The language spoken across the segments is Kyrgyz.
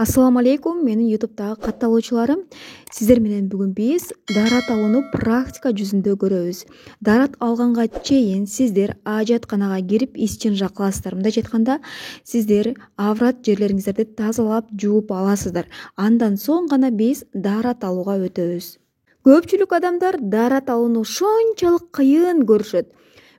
Ассаламу алейкум, менин YouTube'дагы катталуучуларым. Сиздер менен бүгүн биз дарат алууну практика жүзүндө көрөбүз. Дарат алганга чейин сиздер ажатканага кирип ис-чынжа кыласыздар. Мындай айтканда, сиздер аврат жерлериңиздерди тазалап, жууп аласыздар. Андан соң гана биз дарат алууга өтөбүз. Көпчүлүк адамдар дарат алууну ушунчалык кыйын көрүшөт.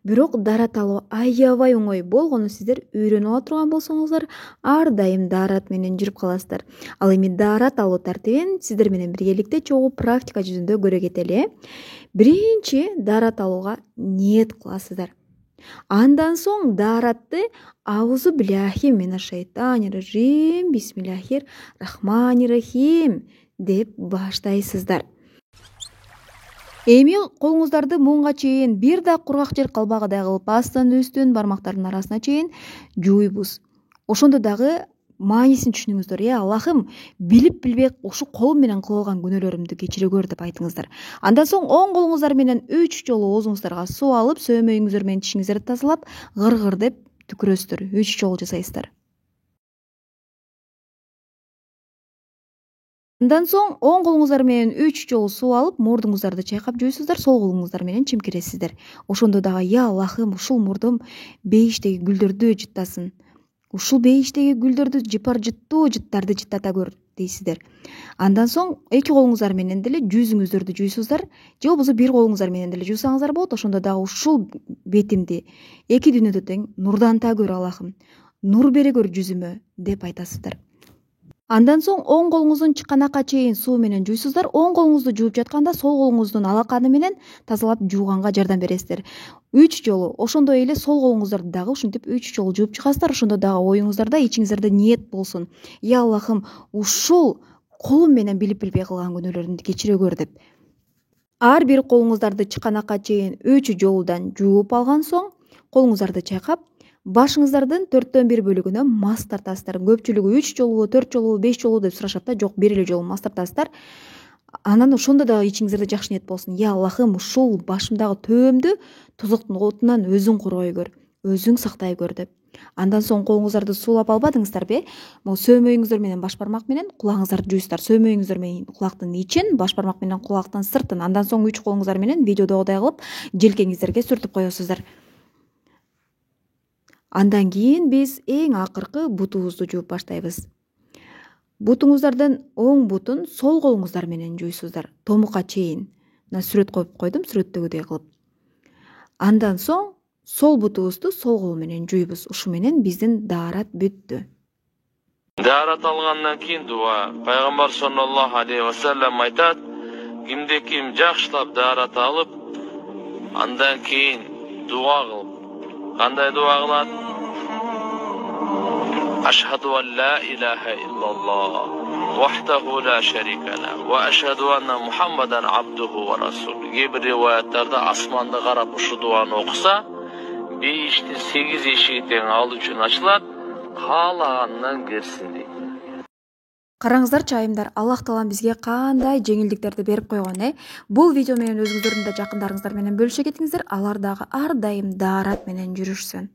Бирок дарат алуу аябай оңой болгону сиздер үйрөнүп ала турган болсоңуздар, ар дайым дарат менен жүрүп каласыздар. Ал эми дарат алуу тартибин сиздер менен биргеликте чогуу практика жүзүндө көрө кетели. Биринчи дарат алууга ниет кыласыздар. Андан соң даратты аузу бляхи мина шайтани режим бисмиллахир рахмани рахим деп баштайсыздар. Эми колуңуздарды муңга чейин бир да кургак жер калбагыдай кылып астын үстүн бармактардын арасына чейин жууйбуз. Ошондо дагы маанисин түшүнүңүздөр. Аллахым, билип билбей ушу колум менен кылып алган күнөөлөрүмдү кечире көр деп айтыңыздар. Андан соң оң колуңуздар менен 3 жолу оозуңуздарга суу алып, сөөмөйүңүздөр менен тишиңиздерди тазалап, гыр деп түкүрөсүздөр. 3 жолу жасайсыздар. Андан соң оң колуңуздар менен 3 жолу суу алып, мурдуңуздарды чайкап жуйсуздар, сол колуңуздар менен чимкиресиздер. Ошондо дагы я Аллахым, ушул мурдум бейиштеги гүлдөрдү жыттасын. Ушул бейиштеги гүлдөрдү жыпар жыттуу жыттарды жыттата көр дейсиздер. Андан соң эки колуңуздар менен деле жүзүңүздөрдү жуйсуздар, же болбосо бир колуңуздар менен деле жуусаңыздар болот. Ошондо дагы ушул бетимди эки дүйнөдө тең нурданта көр Аллахым. Нур бере көр жүзүмө деп айтасыздар. Андан соң оң колуңуздун чыканакка чейин суу менен жуйсуздар. Оң колуңузду жууп жатканда сол колуңуздун алаканы менен тазалап жууганга жардам бересиздер. 3 жолу. Ошондой эле сол колуңуздарды дагы ушинтип 3 жолу жууп чыгасыздар. Ошондо дагы оюңуздарда, ичиңиздерде ниет болсун. Я Аллахым, ушул колум менен билип билбей кылган күнөөлөрүмдү кечире көр деп. Ар бир колуңуздарды чыканакка чейин 3 жолудан жууп алган соң, колуңуздарды чайкап, башыңыздардын 4/1 бөлүгүнө мас тартасыздар. Көпчүлүгү 3 жолу, 4 жолу, 5 жолу деп сурашат да, жок, бир эле жолу мас тартасыздар. Анан ошондо дагы ичиңиздерде жакшы ниет болсун. Я Аллахым, ушул башымдагы төбөмдү тозоктун отунан өзүң коргой көр, өзүң сактай көр деп. Андан соң колуңуздарды суулап албадыңыздарбы? Могу сөөмөйүңүздөр менен баш бармак менен кулагыңыздарды жуйсуздар. Сөөмөйүңүздөр менен кулактын ичин, баш бармак менен кулактын сыртын. Андан соң 3 колуңуздар менен видеодогудай кылып желкеңиздерге сүртүп коесуздар. Андан кийин биз эң акыркы бутубузду жууп баштайбыз. Бутуңуздардын оң бутун сол колуңуздар менен жуйсуздар, томукка чейин. Мына сүрөт коюп койдум, сүрөттөгүдөй кылып. Андан соң сол бутубузду сол кол менен жуйбуз. Ушу менен биздин даарат бүттү. Дарат алгандан кийин дуа. Пайгамбар саллаллаху алейхи ва саллям айтат: кимде ким жакшылап дарат алып, андан кийин дуа кылып. Кандай дуа кылат? Ашхаду ан ла илаха иллаллах вахдаху ла шарика ла ва ашхаду анна Мухаммадан абдуху ва расул. Кээ бир риwayatlarda асманды карап ушу дуаны окуса, 5-8 эшиги тең ал үчүн ачылат, каалаганынан кирсин дейт. Караңыздарчы айымдар, Аллах таалам бизге кандай жеңилдиктерди берип койгон, Бул видео менен өзүңүздөрдүн да жакындарыңыздар менен бөлүшө кетиңиздер. Алар дагы ар дайым даарат менен жүрүшсүн.